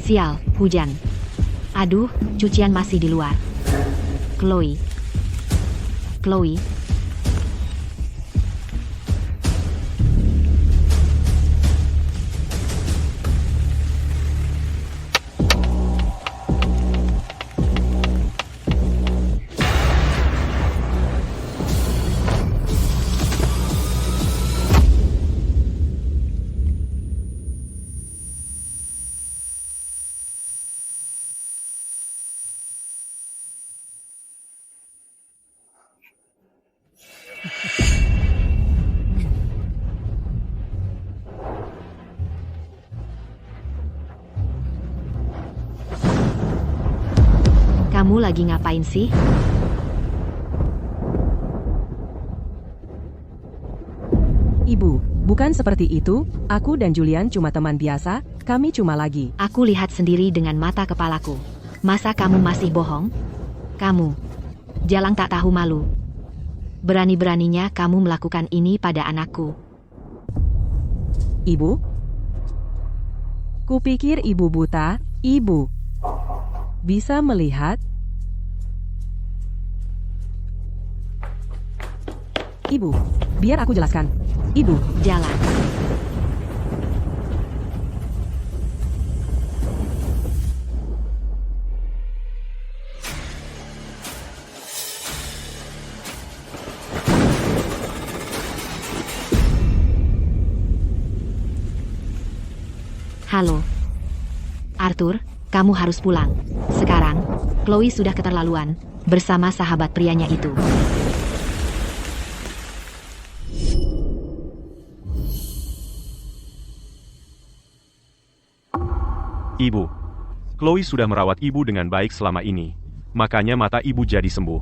Sial, hujan. Aduh, cucian masih di luar. Chloe. Chloe. Kamu lagi ngapain sih? Ibu, bukan seperti itu, aku dan Julian cuma teman biasa, kami cuma lagi. Aku lihat sendiri dengan mata kepalaku. Masa kamu masih bohong? Kamu, jalang tak tahu malu. Berani-beraninya kamu melakukan ini pada anakku. Ibu? Kupikir ibu buta, ibu. Bisa melihat? Ibu, biar aku jelaskan. Ibu, Jalan. Halo. Arthur, kamu harus pulang. Sekarang, Chloe sudah keterlaluan bersama sahabat prianya itu. Ibu, Chloe sudah merawat ibu dengan baik selama ini, makanya mata ibu jadi sembuh.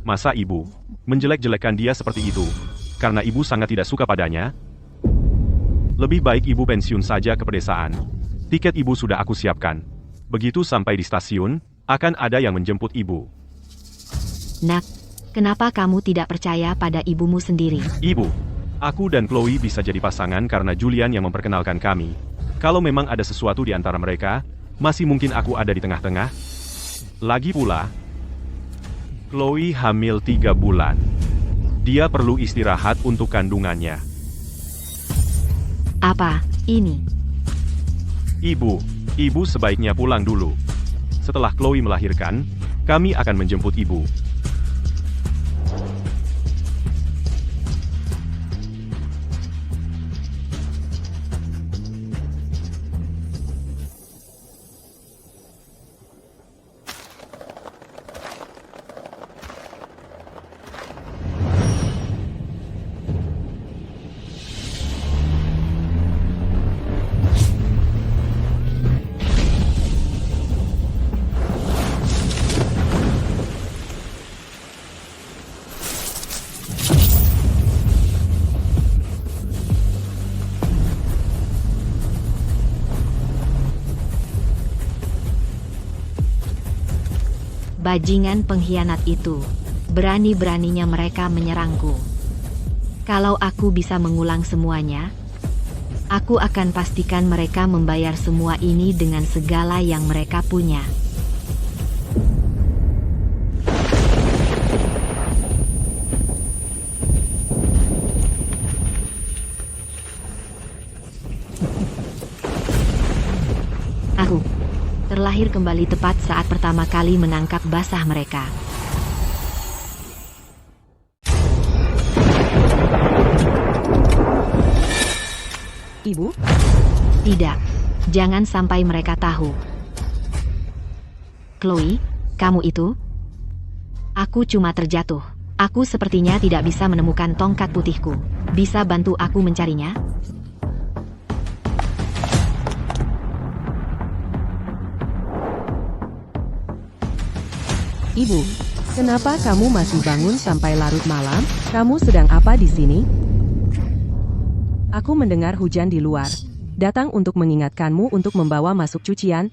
Masa ibu menjelek-jelekan dia seperti itu, karena ibu sangat tidak suka padanya? Lebih baik ibu pensiun saja ke pedesaan. Tiket ibu sudah aku siapkan. Begitu sampai di stasiun, akan ada yang menjemput ibu. Nak, kenapa kamu tidak percaya pada ibumu sendiri? Ibu, aku dan Chloe bisa jadi pasangan karena Julian yang memperkenalkan kami. Kalau memang ada sesuatu di antara mereka, masih mungkin aku ada di tengah-tengah. Lagi pula, Chloe hamil 3 bulan. Dia perlu istirahat untuk kandungannya. Apa ini? Ibu sebaiknya pulang dulu. Setelah Chloe melahirkan, kami akan menjemput ibu. Bajingan pengkhianat itu. Berani-beraninya mereka menyerangku. Kalau aku bisa mengulang semuanya, aku akan pastikan mereka membayar semua ini dengan segala yang mereka punya. Aku terlahir kembali tepat saat pertama kali menangkap basah mereka. Ibu? Tidak, jangan sampai mereka tahu. Chloe, kamu itu? Aku cuma terjatuh. Aku sepertinya tidak bisa menemukan tongkat putihku. Bisa bantu aku mencarinya? Ibu, kenapa kamu masih bangun sampai larut malam? Kamu sedang apa di sini? Aku mendengar hujan di luar. Datang untuk mengingatkanmu untuk membawa masuk cucian.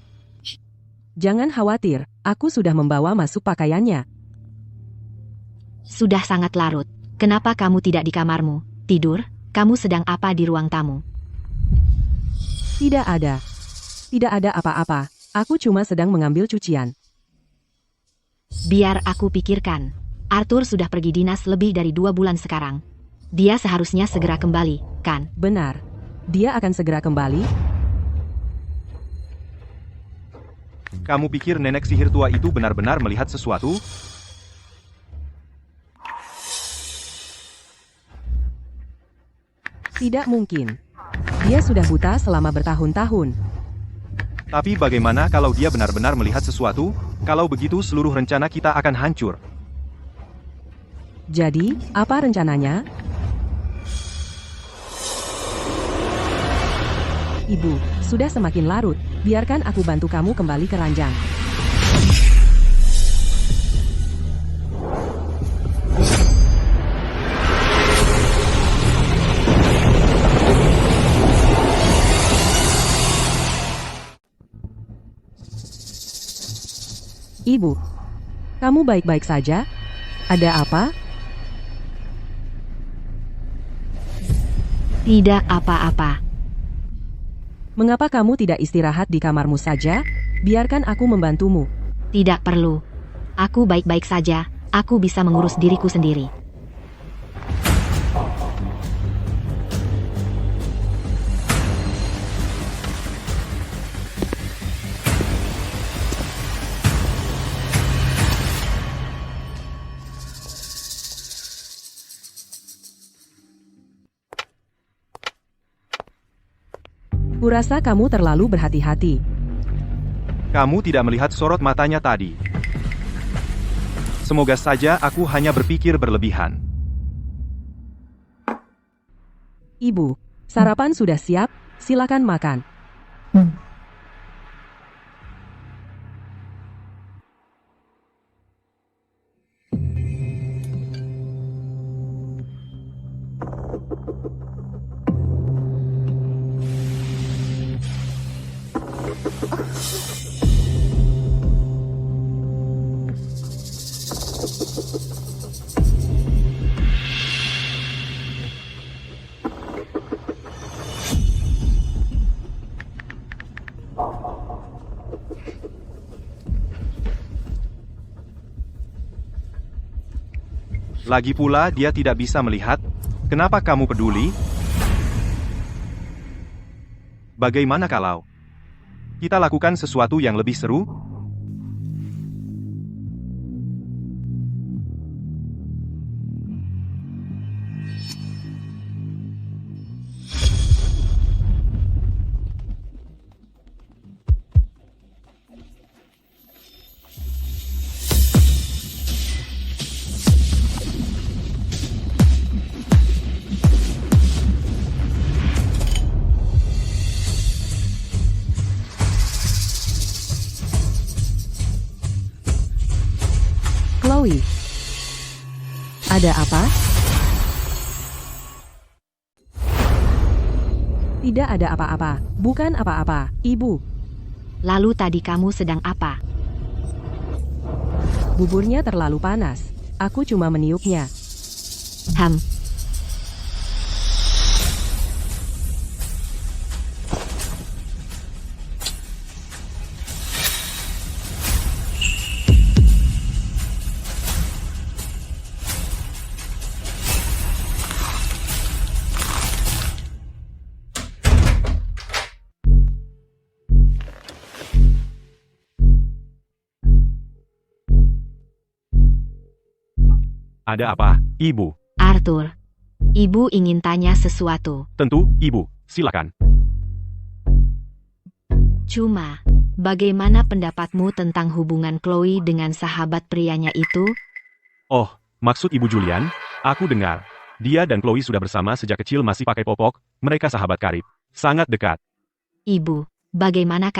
Jangan khawatir, aku sudah membawa masuk pakaiannya. Sudah sangat larut. Kenapa kamu tidak di kamarmu? Tidur? Kamu sedang apa di ruang tamu? Tidak ada. Tidak ada apa-apa. Aku cuma sedang mengambil cucian. Biar aku pikirkan. Arthur sudah pergi dinas lebih dari 2 bulan sekarang. Dia seharusnya segera kembali, kan? Benar. Dia akan segera kembali. Kamu pikir nenek sihir tua itu benar-benar melihat sesuatu? Tidak mungkin. Dia sudah buta selama bertahun-tahun. Tapi bagaimana kalau dia benar-benar melihat sesuatu? Kalau begitu seluruh rencana kita akan hancur. Jadi, apa rencananya? Ibu, sudah semakin larut. Biarkan aku bantu kamu kembali ke ranjang. Ibu, kamu baik-baik saja? Ada apa? Tidak apa-apa. Mengapa kamu tidak istirahat di kamarmu saja? Biarkan aku membantumu. Tidak perlu. Aku baik-baik saja. Aku bisa mengurus diriku sendiri. Kurasa kamu terlalu berhati-hati. Kamu tidak melihat sorot matanya tadi. Semoga saja aku hanya berpikir berlebihan. Ibu, sarapan sudah siap, silakan makan. Lagi pula dia tidak bisa melihat. Kenapa kamu peduli? Bagaimana kalau kita lakukan sesuatu yang lebih seru? Chloe, ada apa? Tidak ada apa-apa, bukan apa-apa, Ibu. Lalu tadi kamu sedang apa? Buburnya terlalu panas. Aku cuma meniupnya. Ham. Ada apa, Ibu? Arthur. Ibu ingin tanya sesuatu. Tentu, Ibu. Silakan. Cuma, bagaimana pendapatmu tentang hubungan Chloe dengan sahabat prianya itu? Oh, maksud Ibu Julian? Aku dengar. Dia dan Chloe sudah bersama sejak kecil masih pakai popok. Mereka sahabat karib. Sangat dekat. Ibu, bagaimana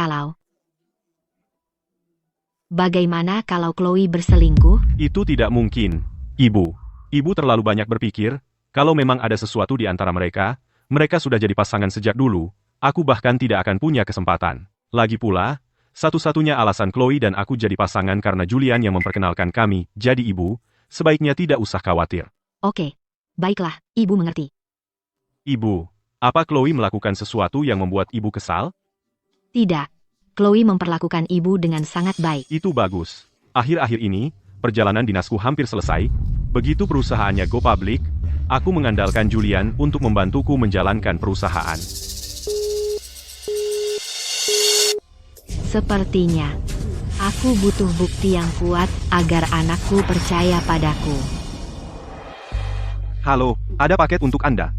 kalau Chloe berselingkuh? Itu tidak mungkin. Ibu. Ibu terlalu banyak berpikir. Kalau memang ada sesuatu di antara mereka, mereka sudah jadi pasangan sejak dulu. Aku bahkan tidak akan punya kesempatan. Lagi pula, satu-satunya alasan Chloe dan aku jadi pasangan karena Julian yang memperkenalkan kami. Jadi Ibu, sebaiknya tidak usah khawatir. Oke. Baiklah, Ibu mengerti. Ibu, apa Chloe melakukan sesuatu yang membuat Ibu kesal? Tidak. Chloe memperlakukan ibu dengan sangat baik. Itu bagus. Akhir-akhir ini, perjalanan dinasku hampir selesai. Begitu perusahaannya go public, aku mengandalkan Julian untuk membantuku menjalankan perusahaan. Sepertinya, aku butuh bukti yang kuat agar anakku percaya padaku. Halo, ada paket untuk Anda.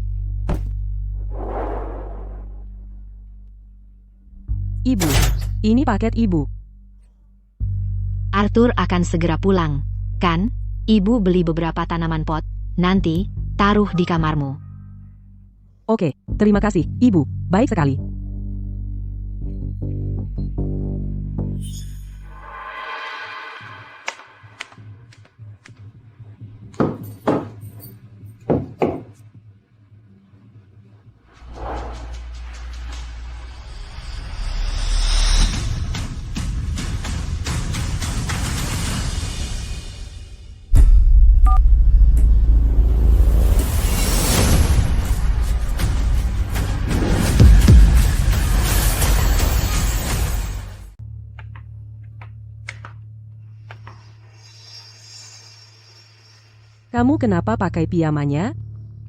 Ibu, ini paket ibu. Arthur akan segera pulang, kan? Ibu beli beberapa tanaman pot, nanti taruh di kamarmu. Oke, terima kasih, ibu. Baik sekali. Kamu kenapa pakai piyamanya?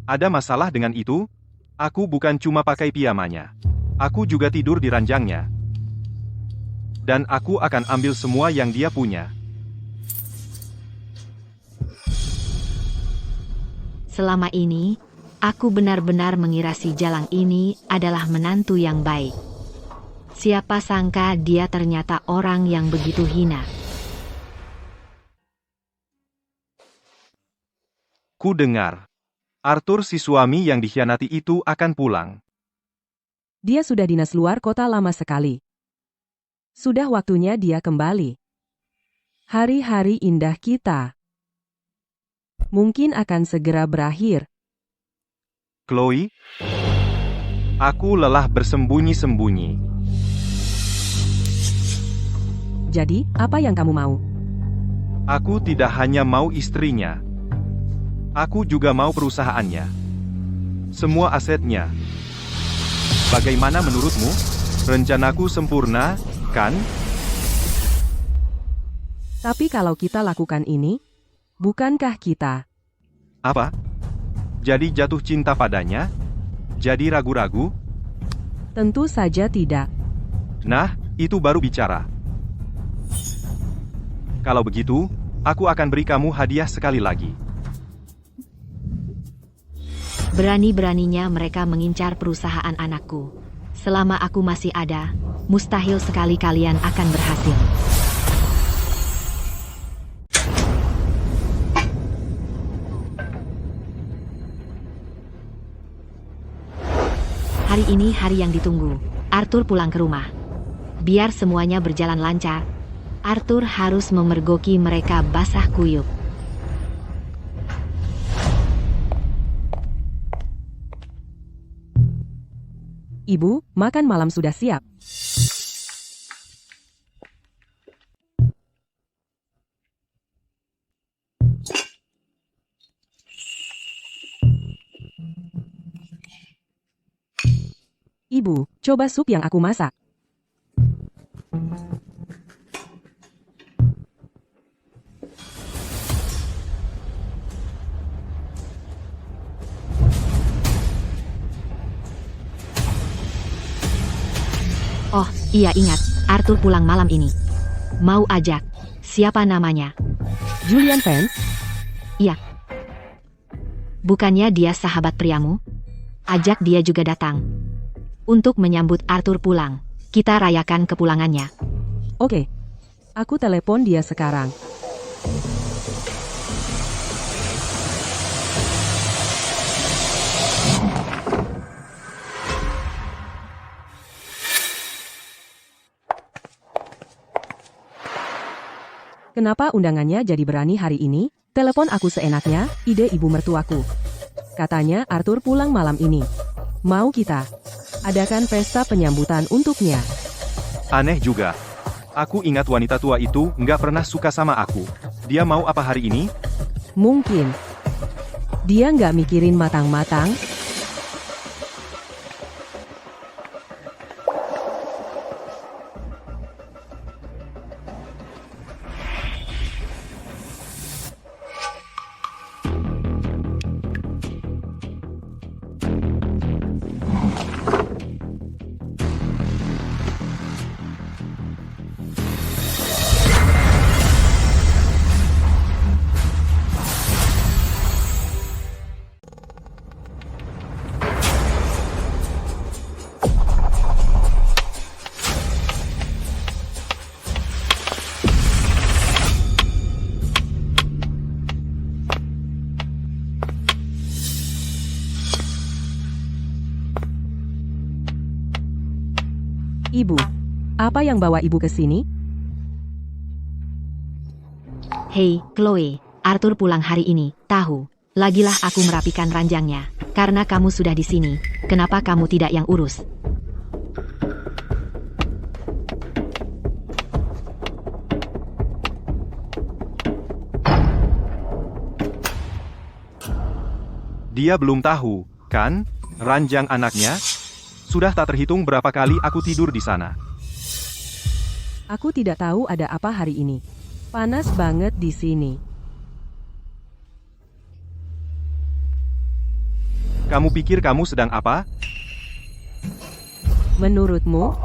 Ada masalah dengan itu? Aku bukan cuma pakai piyamanya. Aku juga tidur di ranjangnya. Dan aku akan ambil semua yang dia punya. Selama ini, aku benar-benar mengira si Jalang ini adalah menantu yang baik. Siapa sangka dia ternyata orang yang begitu hina. Ku dengar. Arthur si suami yang dikhianati itu akan pulang. Dia sudah dinas luar kota lama sekali. Sudah waktunya dia kembali. Hari-hari indah kita mungkin akan segera berakhir. Chloe? Aku lelah bersembunyi-sembunyi. Jadi, apa yang kamu mau? Aku tidak hanya mau istrinya. Aku juga mau perusahaannya. Semua asetnya. Bagaimana menurutmu? Rencanaku sempurna, kan? Tapi kalau kita lakukan ini, bukankah kita Apa? Jadi jatuh cinta padanya? Jadi ragu-ragu? tentu saja tidak? Nah, itu baru bicara. Kalau begitu, aku akan beri kamu hadiah sekali lagi. Berani-beraninya mereka mengincar perusahaan anakku. Selama aku masih ada, mustahil sekali kalian akan berhasil. Hari ini hari yang ditunggu. Arthur pulang ke rumah. Biar semuanya berjalan lancar, Arthur harus memergoki mereka basah kuyup. Ibu, makan malam sudah siap. Ibu, coba sup yang aku masak. Oh, iya ingat, Arthur pulang malam ini. Mau ajak. Siapa namanya? Julian Vance? Iya. Bukannya dia sahabat priamu? Ajak dia juga datang. Untuk menyambut Arthur pulang, kita rayakan kepulangannya. Oke. Aku telepon dia sekarang. Kenapa undangannya jadi berani hari ini? Telepon aku seenaknya, ide ibu mertuaku. Katanya Arthur pulang malam ini. Mau kita adakan pesta penyambutan untuknya. Aneh juga. Aku ingat wanita tua itu nggak pernah suka sama aku. Dia mau apa hari ini? Mungkin dia nggak mikirin matang-matang. Ibu, apa yang bawa ibu ke sini? Hei, Chloe, Arthur pulang hari ini, tahu. Lagilah aku merapikan ranjangnya. Karena kamu sudah di sini, kenapa kamu tidak yang urus? Dia belum tahu, kan? Ranjang anaknya? Sudah tak terhitung berapa kali aku tidur di sana. Aku tidak tahu ada apa hari ini. Panas banget di sini. Kamu pikir kamu sedang apa? Menurutmu?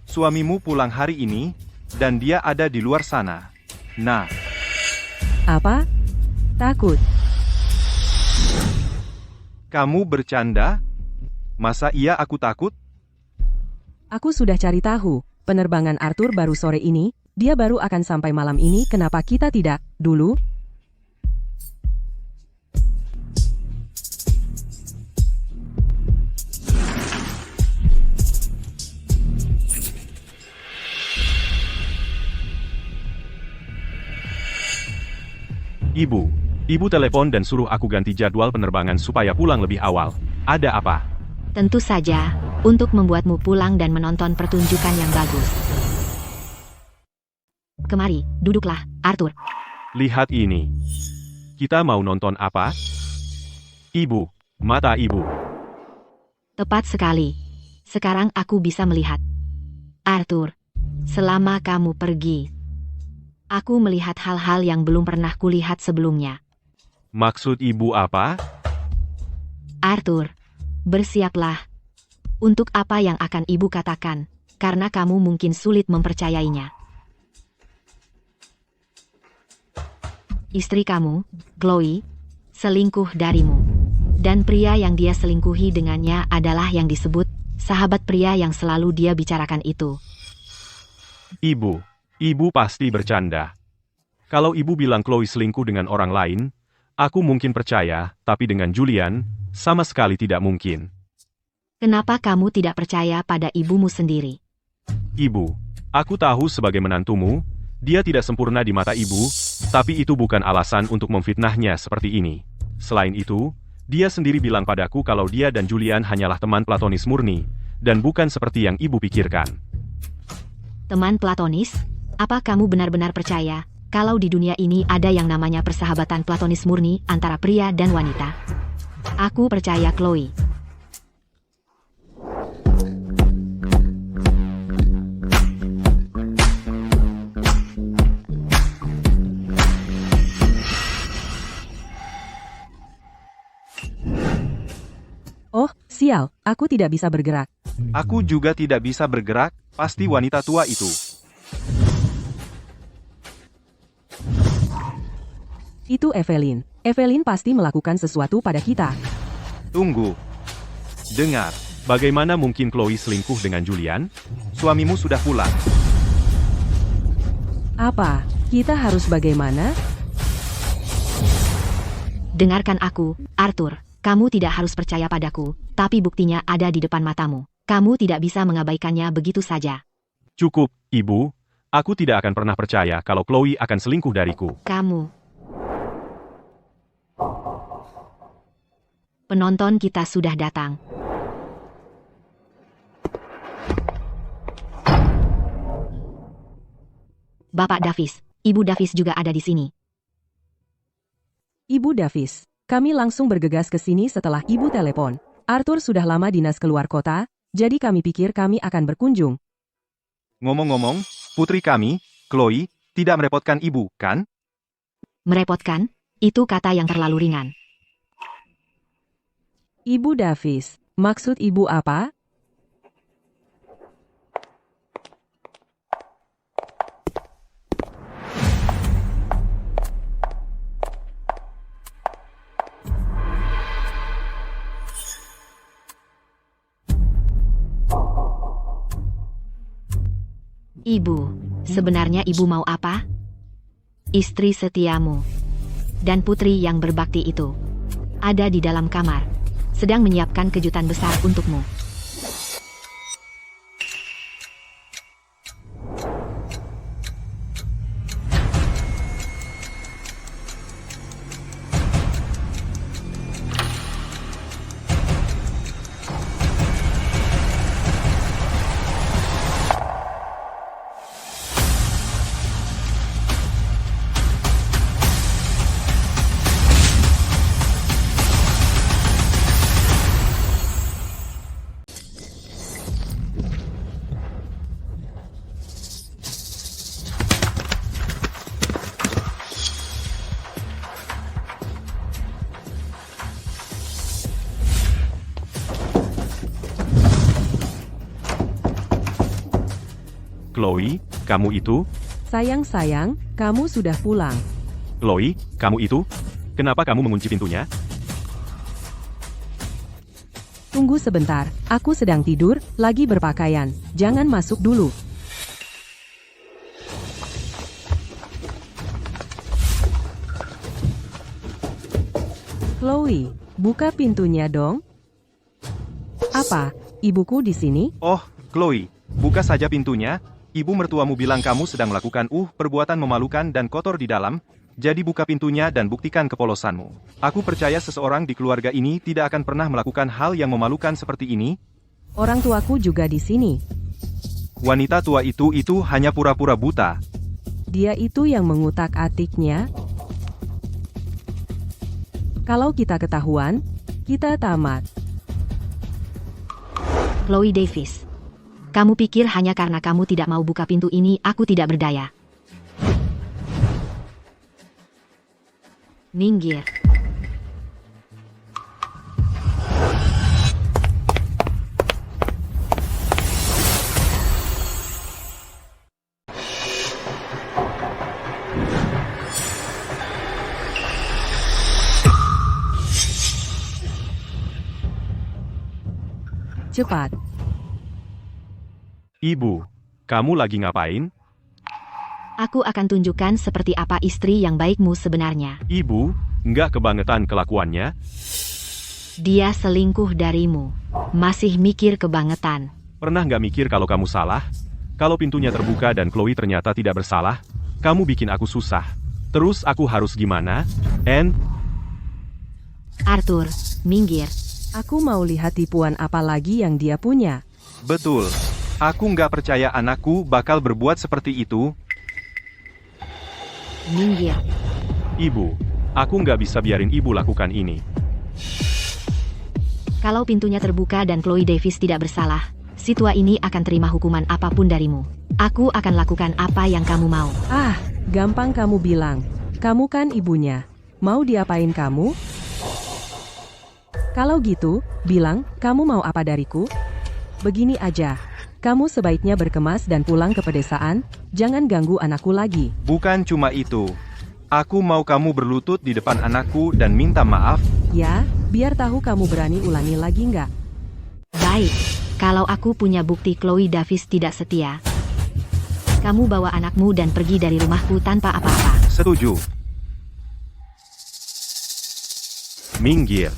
Suamimu pulang hari ini, dan dia ada di luar sana. Nah, Apa? Takut. kamu bercanda? Masa iya aku takut? Aku sudah cari tahu. Penerbangan Arthur baru sore ini. Dia baru akan sampai malam ini. Kenapa kita tidak dulu? Ibu telepon dan suruh aku ganti jadwal penerbangan supaya pulang lebih awal. Ada apa? Tentu saja, untuk membuatmu pulang dan menonton pertunjukan yang bagus. Kemari, duduklah, Arthur. Lihat ini. Kita mau nonton apa? Ibu, mata ibu. Tepat sekali. Sekarang aku bisa melihat. Arthur, selama kamu pergi, aku melihat hal-hal yang belum pernah kulihat sebelumnya. Maksud ibu apa? Arthur, bersiaplah untuk apa yang akan ibu katakan, karena kamu mungkin sulit mempercayainya. Istri kamu, Chloe, selingkuh darimu. Dan pria yang dia selingkuhi dengannya adalah yang disebut sahabat pria yang selalu dia bicarakan itu. Ibu pasti bercanda. Kalau ibu bilang Chloe selingkuh dengan orang lain, aku mungkin percaya, tapi dengan Julian, sama sekali tidak mungkin. Kenapa kamu tidak percaya pada ibumu sendiri? Ibu, aku tahu sebagai menantumu, dia tidak sempurna di mata ibu, tapi itu bukan alasan untuk memfitnahnya seperti ini. Selain itu, dia sendiri bilang padaku kalau dia dan Julian hanyalah teman platonis murni, dan bukan seperti yang ibu pikirkan. Teman platonis? Apa kamu benar-benar percaya kalau di dunia ini ada yang namanya persahabatan platonis murni antara pria dan wanita? Aku percaya Chloe. Oh, sial. Aku tidak bisa bergerak. Aku juga tidak bisa bergerak, pasti wanita tua itu. Itu Evelyn. Evelyn pasti melakukan sesuatu pada kita. Tunggu. Dengar, bagaimana mungkin Chloe selingkuh dengan Julian? Suamimu sudah pulang. Apa? Kita harus bagaimana? Dengarkan aku, Arthur. Kamu tidak harus percaya padaku, tapi buktinya ada di depan matamu. Kamu tidak bisa mengabaikannya begitu saja. Cukup, Ibu. Aku tidak akan pernah percaya kalau Chloe akan selingkuh dariku. Kamu. Penonton kita sudah datang. Bapak Davis, Ibu Davis juga ada di sini. Ibu Davis. Kami langsung bergegas ke sini setelah ibu telepon. Arthur sudah lama dinas keluar kota, jadi kami pikir kami akan berkunjung. Ngomong-ngomong, putri kami, Chloe, tidak merepotkan ibu, kan? Merepotkan? Itu kata yang terlalu ringan. Ibu Davis, maksud ibu apa? Ibu, sebenarnya ibu mau apa? Istri setiamu dan putri yang berbakti itu ada di dalam kamar, sedang menyiapkan kejutan besar untukmu. Chloe, kamu itu? Sayang, kamu sudah pulang. Chloe, kamu itu? Kenapa kamu mengunci pintunya? Tunggu sebentar, aku sedang tidur, lagi berpakaian. Jangan masuk dulu. Chloe, buka pintunya dong. Apa? Ibuku di sini? Oh, Chloe, buka saja pintunya. Ibu mertuamu bilang kamu sedang melakukan perbuatan memalukan dan kotor di dalam. Jadi buka pintunya dan buktikan kepolosanmu. Aku percaya seseorang di keluarga ini tidak akan pernah melakukan hal yang memalukan seperti ini. Orang tuaku juga di sini. Wanita tua itu hanya pura-pura buta. Dia itu yang mengutak-atiknya. Kalau kita ketahuan, kita tamat. Chloe Davis. Kamu pikir hanya karena kamu tidak mau buka pintu ini, aku tidak berdaya? Minggir. Cepat. Ibu, kamu lagi ngapain? Aku akan tunjukkan seperti apa istri yang baikmu sebenarnya. Ibu, nggak kebangetan kelakuannya? Dia selingkuh darimu. Masih mikir kebangetan. Pernah nggak mikir kalau kamu salah? Kalau pintunya terbuka dan Chloe ternyata tidak bersalah, kamu bikin aku susah. Terus aku harus gimana? Arthur, minggir. Aku mau lihat tipuan apa lagi yang dia punya. Betul. Aku nggak percaya anakku bakal berbuat seperti itu. Minggir. Ibu, aku nggak bisa biarin ibu lakukan ini. Kalau pintunya terbuka dan Chloe Davis tidak bersalah, si tua ini akan terima hukuman apapun darimu. Aku akan lakukan apa yang kamu mau. Ah, gampang kamu bilang. Kamu kan ibunya. Mau diapain kamu? Kalau gitu, bilang, kamu mau apa dariku? Begini aja. Kamu sebaiknya berkemas dan pulang ke pedesaan, jangan ganggu anakku lagi. Bukan cuma itu. Aku mau kamu berlutut di depan anakku dan minta maaf. Ya, biar tahu kamu berani ulangi lagi nggak? Baik, kalau aku punya bukti Chloe Davis tidak setia, kamu bawa anakmu dan pergi dari rumahku tanpa apa-apa. Setuju. Minggir.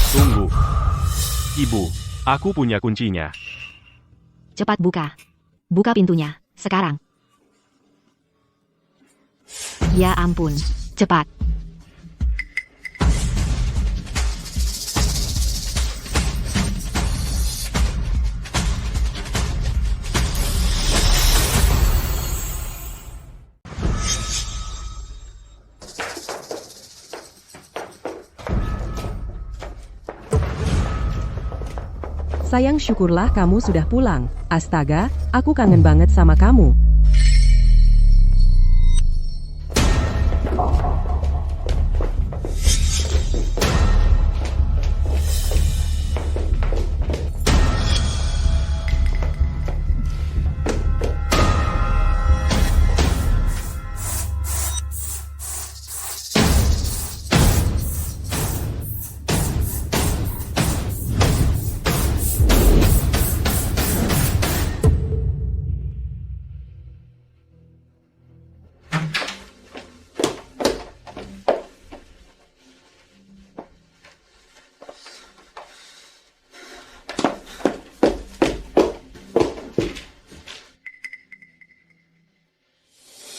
Tunggu. Ibu, aku punya kuncinya. Cepat buka. Buka pintunya, sekarang. Ya ampun, cepat. Sayang, syukurlah kamu sudah pulang. Astaga, aku kangen banget sama kamu.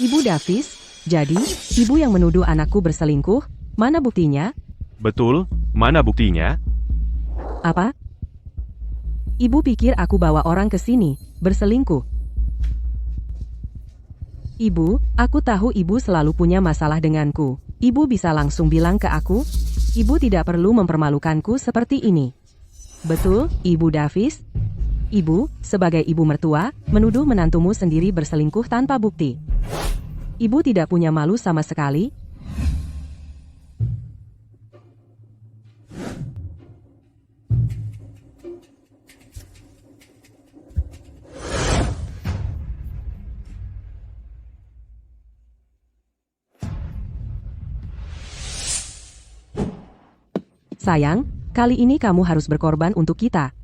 Ibu Davis, jadi, ibu yang menuduh anakku berselingkuh, mana buktinya? Betul, mana buktinya? Apa? Ibu pikir aku bawa orang ke sini, berselingkuh? Ibu, aku tahu ibu selalu punya masalah denganku. Ibu bisa langsung bilang ke aku? Ibu tidak perlu mempermalukanku seperti ini. Betul, Ibu Davis? Ibu, sebagai ibu mertua, menuduh menantumu sendiri berselingkuh tanpa bukti. Ibu tidak punya malu sama sekali? Sayang, kali ini kamu harus berkorban untuk kita.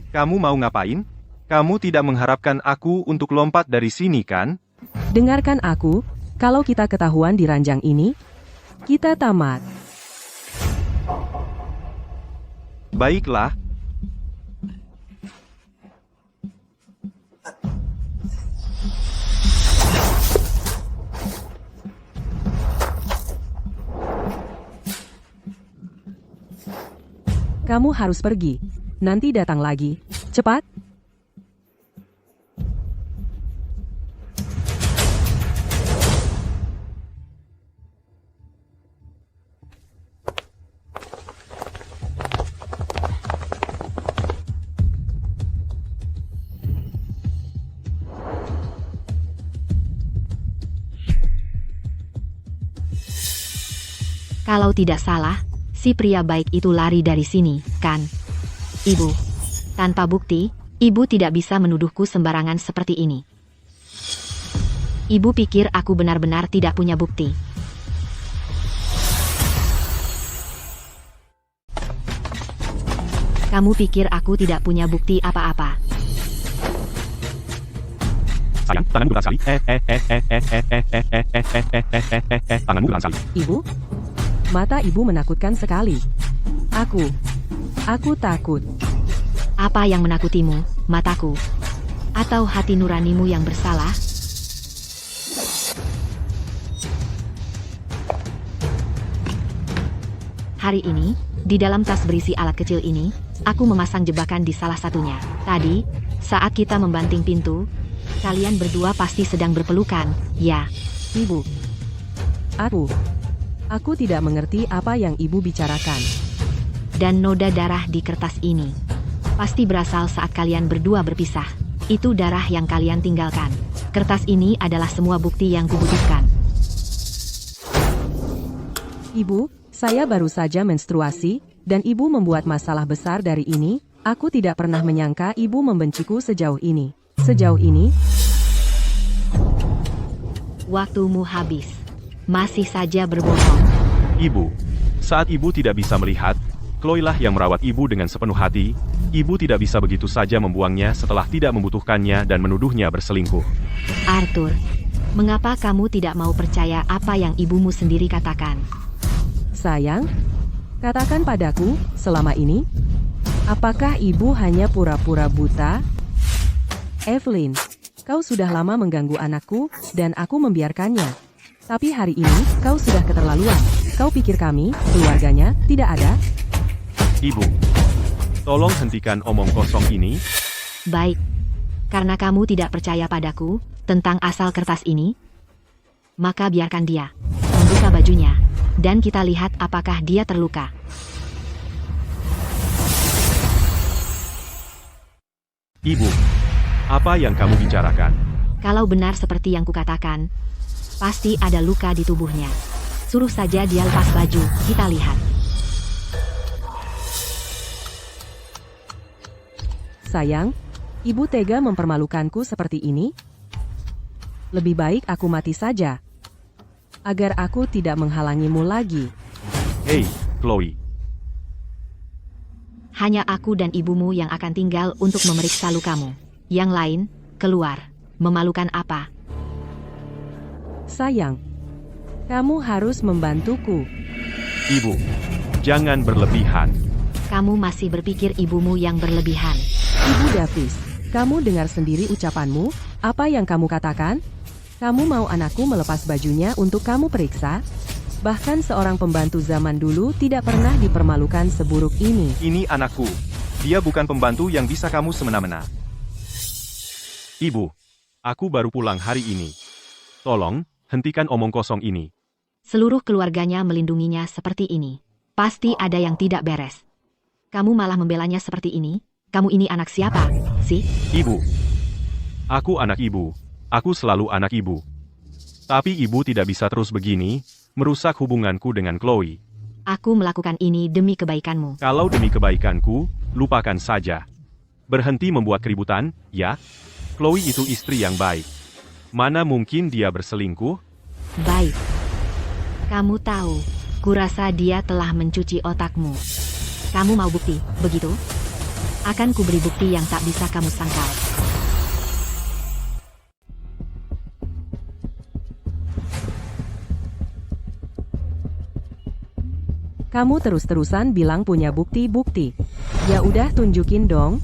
Kamu mau ngapain? Kamu tidak mengharapkan aku untuk lompat dari sini kan? Dengarkan aku, kalau kita ketahuan di ranjang ini, kita tamat. Baiklah. Kamu harus pergi. Nanti datang lagi. Cepat. Kalau tidak salah, si pria baik itu lari dari sini, kan? Ibu, tanpa bukti, ibu tidak bisa menuduhku sembarangan seperti ini. Ibu pikir aku benar-benar tidak punya bukti. Kamu pikir aku tidak punya bukti apa-apa? Sayang, tanganmu gerak sekali. Tanganmu gerak sekali. Ibu? Mata ibu menakutkan sekali. Aku takut. Apa yang menakutimu, mataku? Atau hati nuranimu yang bersalah? Hari ini, di dalam tas berisi alat kecil ini, aku memasang jebakan di salah satunya. Tadi, saat kita membanting pintu, kalian berdua pasti sedang berpelukan, ya? Ibu. Aku tidak mengerti apa yang ibu bicarakan. Dan noda darah di kertas ini pasti berasal saat kalian berdua berpisah. Itu darah yang kalian tinggalkan. Kertas ini adalah semua bukti yang kubutuhkan. Ibu, saya baru saja menstruasi, dan ibu membuat masalah besar dari ini. Aku tidak pernah menyangka ibu membenciku sejauh ini. Sejauh ini, Waktumu habis. Masih saja berbohong. Ibu, saat ibu tidak bisa melihat, Chloe lah yang merawat ibu dengan sepenuh hati. Ibu tidak bisa begitu saja membuangnya setelah tidak membutuhkannya dan menuduhnya berselingkuh. Arthur, mengapa kamu tidak mau percaya apa yang ibumu sendiri katakan? sayang, katakan padaku, selama ini, apakah ibu hanya pura-pura buta? Evelyn, kau sudah lama mengganggu anakku, dan aku membiarkannya. Tapi hari ini, kau sudah keterlaluan. Kau pikir kami, keluarganya, tidak ada? Ibu, tolong hentikan omong kosong ini. Baik, karena kamu tidak percaya padaku tentang asal kertas ini, maka biarkan dia membuka bajunya, dan kita lihat apakah dia terluka. Ibu, apa yang kamu bicarakan? Kalau benar seperti yang kukatakan, pasti ada luka di tubuhnya. Suruh saja dia lepas baju, kita lihat. Sayang, ibu tega mempermalukanku seperti ini? Lebih baik aku mati saja, agar aku tidak menghalangimu lagi. Hei, Chloe. Hanya aku dan ibumu yang akan tinggal untuk memeriksa lukamu. Yang lain, keluar. Memalukan apa? Sayang, kamu harus membantuku. Ibu, jangan berlebihan. Kamu masih berpikir ibumu yang berlebihan. Ibu Davis, kamu dengar sendiri ucapanmu? Apa yang kamu katakan? Kamu mau anakku melepas bajunya untuk kamu periksa? Bahkan seorang pembantu zaman dulu tidak pernah dipermalukan seburuk ini. Ini anakku. Dia bukan pembantu yang bisa kamu semena-mena. Ibu, aku baru pulang hari ini. Tolong, hentikan omong kosong ini. Seluruh keluarganya melindunginya seperti ini. Pasti ada yang tidak beres. Kamu malah membelanya seperti ini? Kamu ini anak siapa, sih? Ibu. Aku anak ibu. Aku selalu anak ibu. Tapi ibu tidak bisa terus begini, merusak hubunganku dengan Chloe. Aku melakukan ini demi kebaikanmu. Kalau demi kebaikanku, lupakan saja. Berhenti membuat keributan, ya? Chloe itu istri yang baik. Mana mungkin dia berselingkuh? Baik. Kamu tahu, Kurasa dia telah mencuci otakmu. Kamu mau bukti, begitu? Akan kuberi bukti yang tak bisa kamu sangkal. Kamu terus-terusan bilang punya bukti-bukti. Ya udah tunjukin dong.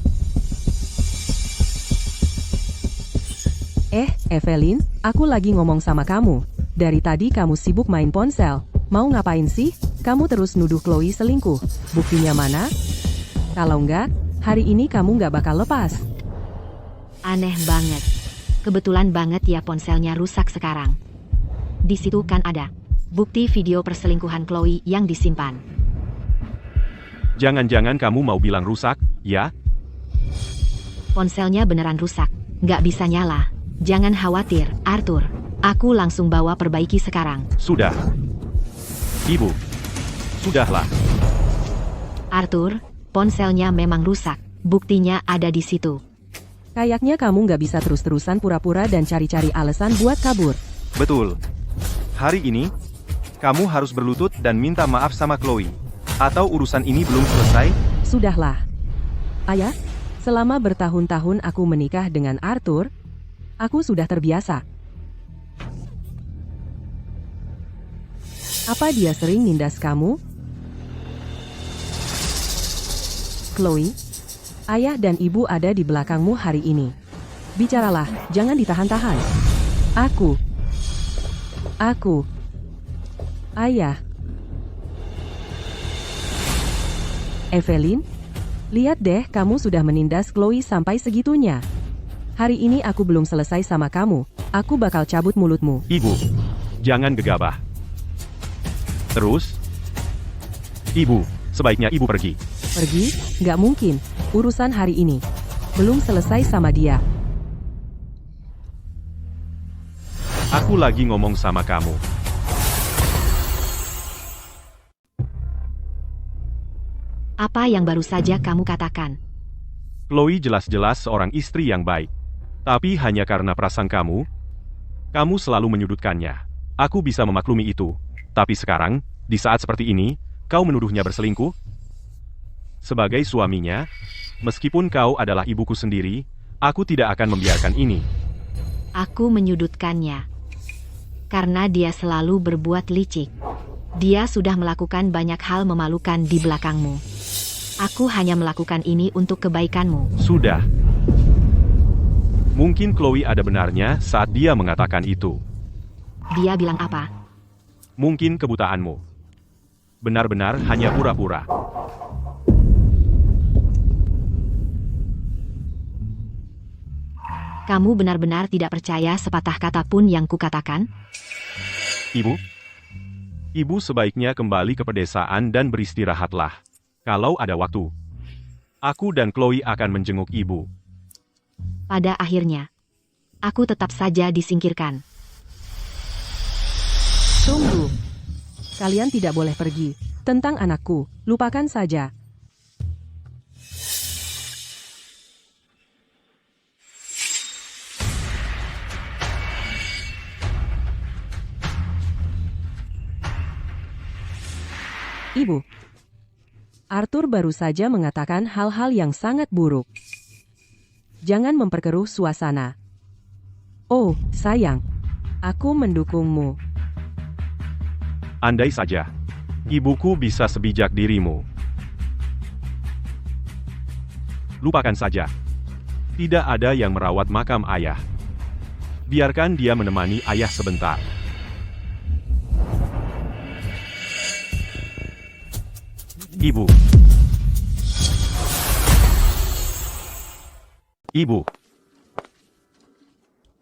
Evelyn, aku lagi ngomong sama kamu. Dari tadi kamu sibuk main ponsel. Mau ngapain sih? Kamu terus nuduh Chloe selingkuh. Buktinya mana? Kalau enggak, hari ini kamu nggak bakal lepas. Aneh banget. Kebetulan banget ya ponselnya rusak sekarang. Di situ kan ada bukti video perselingkuhan Chloe yang disimpan. Jangan-jangan kamu mau bilang rusak, ya? Ponselnya beneran rusak. Nggak bisa nyala. Jangan khawatir, Arthur. Aku langsung bawa perbaiki sekarang. Sudah. Ibu. Sudahlah. Arthur, ponselnya memang rusak. Buktinya ada di situ. Kayaknya kamu nggak bisa terus-terusan pura-pura dan cari-cari alasan buat kabur. Betul. Hari ini, kamu harus berlutut dan minta maaf sama Chloe. Atau urusan ini belum selesai? Sudahlah. Ayah, selama bertahun-tahun aku menikah dengan Arthur, aku sudah terbiasa. Apa dia sering nindas kamu? Chloe, ayah dan ibu ada di belakangmu hari ini. Bicaralah, jangan ditahan-tahan. Aku. Ayah. Evelyn, lihat deh kamu sudah menindas Chloe sampai segitunya. Hari ini aku belum selesai sama kamu. Aku bakal cabut mulutmu. Ibu. Jangan gegabah. Terus? Ibu, sebaiknya ibu pergi. Pergi? Nggak mungkin. Urusan hari ini belum selesai sama dia. Aku lagi ngomong sama kamu. Apa yang baru saja kamu katakan? Chloe jelas-jelas seorang istri yang baik. Tapi hanya karena perasaan kamu selalu menyudutkannya. Aku bisa memaklumi itu. Tapi sekarang, di saat seperti ini, kau menuduhnya berselingkuh? Sebagai suaminya, meskipun kau adalah ibuku sendiri, aku tidak akan membiarkan ini. Aku menyudutkannya. Karena dia selalu berbuat licik. Dia sudah melakukan banyak hal memalukan di belakangmu. Aku hanya melakukan ini untuk kebaikanmu. Sudah. Mungkin Chloe ada benarnya saat dia mengatakan itu. Dia bilang apa? Mungkin kebutaanmu. Benar-benar hanya pura-pura. Kamu benar-benar tidak percaya sepatah kata pun yang kukatakan? Ibu sebaiknya kembali ke pedesaan dan beristirahatlah. Kalau ada waktu, aku dan Chloe akan menjenguk ibu. Pada akhirnya, aku tetap saja disingkirkan. Tunggu. Kalian tidak boleh pergi. Tentang anakku, lupakan saja. Ibu, Arthur baru saja mengatakan hal-hal yang sangat buruk. Jangan memperkeruh suasana. Oh, sayang. Aku mendukungmu. Andai saja, ibuku bisa sebijak dirimu. Lupakan saja. Tidak ada yang merawat makam ayah. Biarkan dia menemani ayah sebentar. Ibu.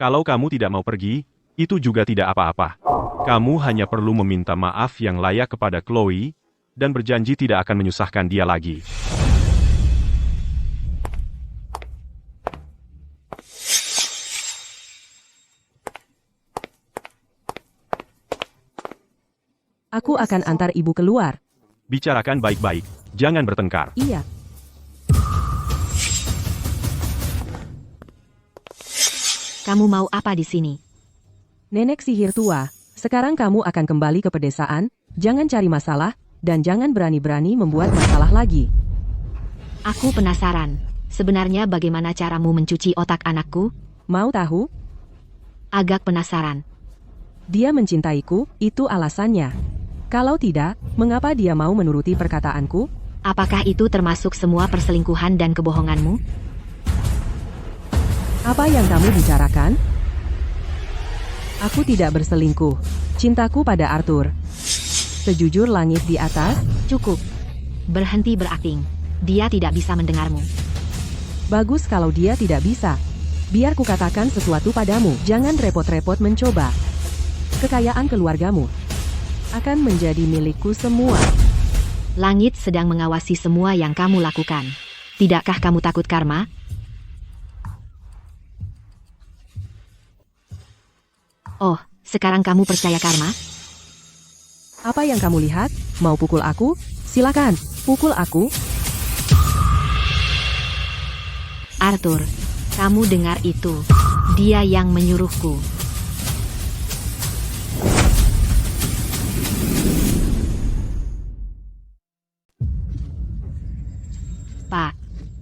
Kalau kamu tidak mau pergi, itu juga tidak apa-apa. Kamu hanya perlu meminta maaf yang layak kepada Chloe, dan berjanji tidak akan menyusahkan dia lagi. Aku akan antar ibu keluar. Bicarakan baik-baik, jangan bertengkar. Iya. Kamu mau apa di sini? Nenek sihir tua, Sekarang kamu akan kembali ke pedesaan, jangan cari masalah, dan jangan berani-berani membuat masalah lagi. Aku penasaran. Sebenarnya bagaimana caramu mencuci otak anakku? Mau tahu? Agak penasaran. Dia mencintaiku, itu alasannya. Kalau tidak, mengapa dia mau menuruti perkataanku? Apakah itu termasuk semua perselingkuhan dan kebohonganmu? Apa yang kamu bicarakan? Aku tidak berselingkuh. Cintaku pada Arthur. Sejujur langit di atas, Cukup. Berhenti berakting. Dia tidak bisa mendengarmu. bagus kalau dia tidak bisa. Biar kukatakan sesuatu padamu, jangan repot-repot mencoba. Kekayaan keluargamu akan menjadi milikku semua. Langit sedang mengawasi semua yang kamu lakukan. Tidakkah kamu takut karma? Oh, sekarang kamu percaya karma? Apa yang kamu lihat? Mau pukul aku? Silakan, pukul aku. Arthur, kamu dengar itu. Dia yang menyuruhku. Pak,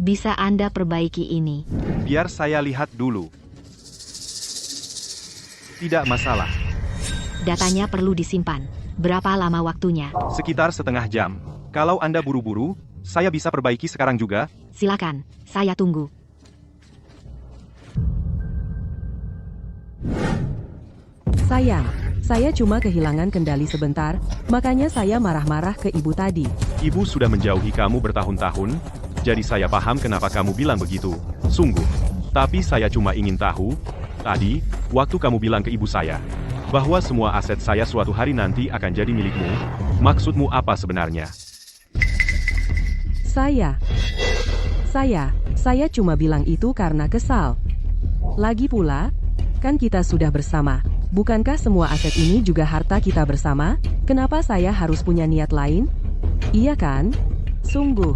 bisa Anda perbaiki ini? Biar saya lihat dulu. Tidak masalah. Datanya perlu disimpan. Berapa lama waktunya? Sekitar setengah jam. Kalau Anda buru-buru, saya bisa perbaiki sekarang juga. Silakan, saya tunggu. Sayang, saya cuma kehilangan kendali sebentar, makanya saya marah-marah ke ibu tadi. Ibu sudah menjauhi kamu bertahun-tahun, jadi saya paham kenapa kamu bilang begitu. Sungguh. Tapi saya cuma ingin tahu, tadi, waktu kamu bilang ke ibu saya, bahwa semua aset saya suatu hari nanti akan jadi milikmu, maksudmu apa sebenarnya? Saya cuma bilang itu karena kesal. Lagi pula, kan kita sudah bersama. Bukankah semua aset ini juga harta kita bersama? Kenapa saya harus punya niat lain? Iya kan? Sungguh.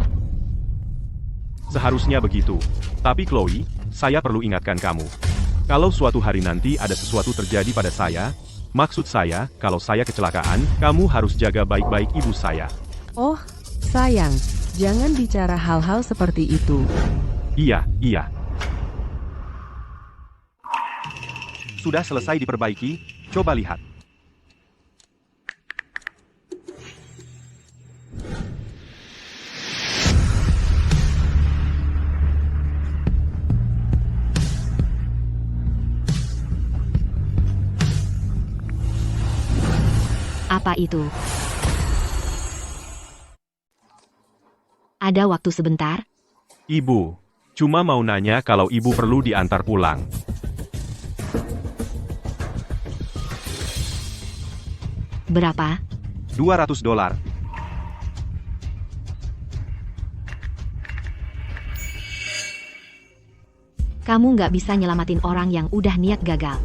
Seharusnya begitu. Tapi Chloe, saya perlu ingatkan kamu. Kalau suatu hari nanti ada sesuatu terjadi pada saya, maksud saya, kalau saya kecelakaan, kamu harus jaga baik-baik ibu saya. Oh, sayang, jangan bicara hal-hal seperti itu. Iya. Sudah selesai diperbaiki, coba lihat. Apa itu? Ada waktu sebentar? Ibu, cuma mau nanya kalau ibu perlu diantar pulang. Berapa? $200. Kamu nggak bisa nyelamatin orang yang udah niat gagal.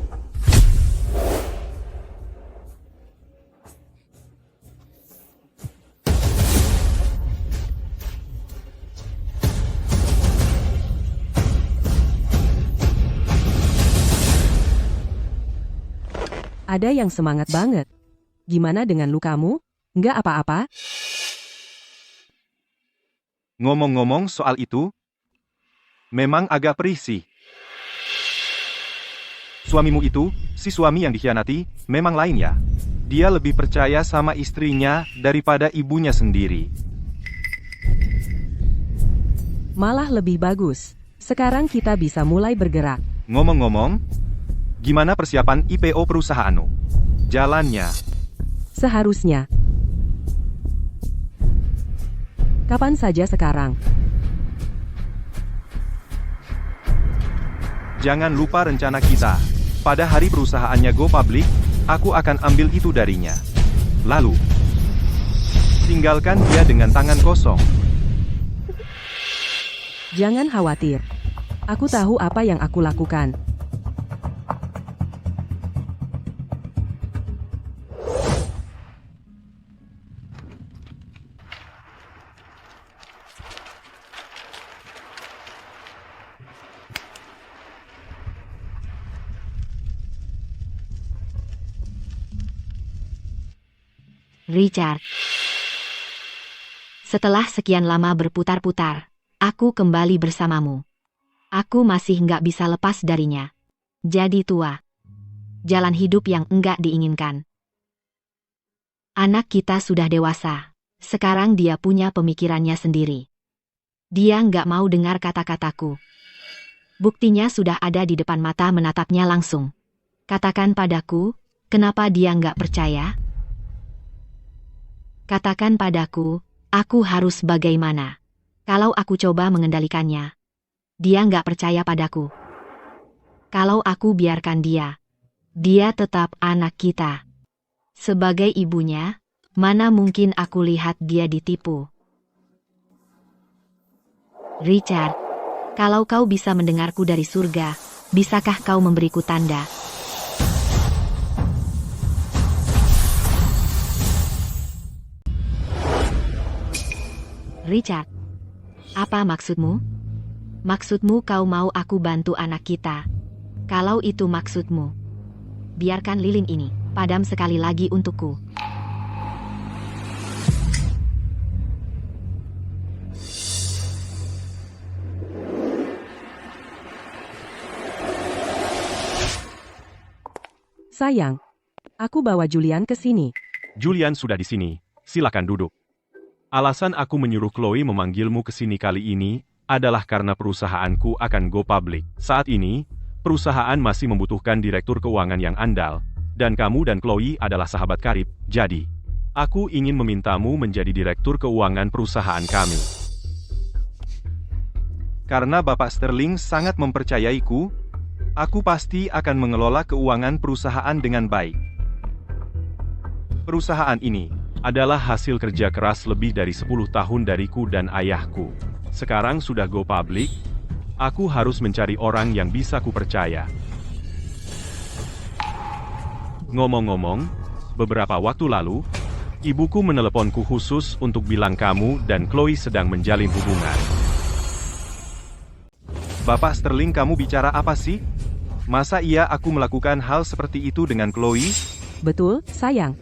Ada yang semangat banget. Gimana dengan lukamu? Nggak apa-apa? Ngomong-ngomong soal itu, memang agak perih sih. Suamimu itu, si suami yang dikhianati, memang lain ya. Dia lebih percaya sama istrinya daripada ibunya sendiri. Malah lebih bagus. Sekarang kita bisa mulai bergerak. Ngomong-ngomong, gimana persiapan IPO perusahaanmu? Jalannya. Seharusnya. Kapan saja sekarang. Jangan lupa rencana kita. Pada hari perusahaannya go public, aku akan ambil itu darinya. Lalu, tinggalkan dia dengan tangan kosong. Jangan khawatir. Aku tahu apa yang aku lakukan. Richard. Setelah sekian lama berputar-putar, aku kembali bersamamu. Aku masih nggak bisa lepas darinya. Jadi tua. Jalan hidup yang enggak diinginkan. Anak kita sudah dewasa. Sekarang dia punya pemikirannya sendiri. Dia nggak mau dengar kata-kataku. Buktinya sudah ada di depan mata menatapnya langsung. Katakan padaku, kenapa dia nggak percaya? Katakan padaku, aku harus bagaimana? Kalau aku coba mengendalikannya, dia nggak percaya padaku. Kalau aku biarkan dia tetap anak kita. Sebagai ibunya, mana mungkin aku lihat dia ditipu? Richard, kalau kau bisa mendengarku dari surga, bisakah kau memberiku tanda? Richard, apa maksudmu? Maksudmu kau mau aku bantu anak kita? Kalau itu maksudmu, biarkan lilin ini padam sekali lagi untukku. Sayang, aku bawa Julian ke sini. Julian sudah di sini, silakan duduk. Alasan aku menyuruh Chloe memanggilmu ke sini kali ini adalah karena perusahaanku akan go public. Saat ini, perusahaan masih membutuhkan direktur keuangan yang andal, dan kamu dan Chloe adalah sahabat karib, jadi aku ingin memintamu menjadi direktur keuangan perusahaan kami. Karena Bapak Sterling sangat mempercayaiku, aku pasti akan mengelola keuangan perusahaan dengan baik. Perusahaan ini adalah hasil kerja keras lebih dari 10 tahun dariku dan ayahku. Sekarang sudah go public, aku harus mencari orang yang bisa kupercaya. Ngomong-ngomong, beberapa waktu lalu, ibuku meneleponku khusus untuk bilang kamu dan Chloe sedang menjalin hubungan. Bapak Sterling, kamu bicara apa sih? Masa iya aku melakukan hal seperti itu dengan Chloe? Betul, sayang.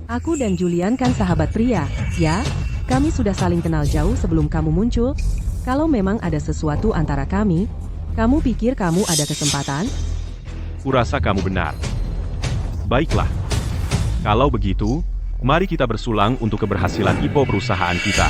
Aku dan Julian kan sahabat pria, ya? Kami sudah saling kenal jauh sebelum kamu muncul. Kalau memang ada sesuatu antara kami, kamu pikir kamu ada kesempatan? Kurasa kamu benar. Baiklah. Kalau begitu, mari kita bersulang untuk keberhasilan IPO perusahaan kita.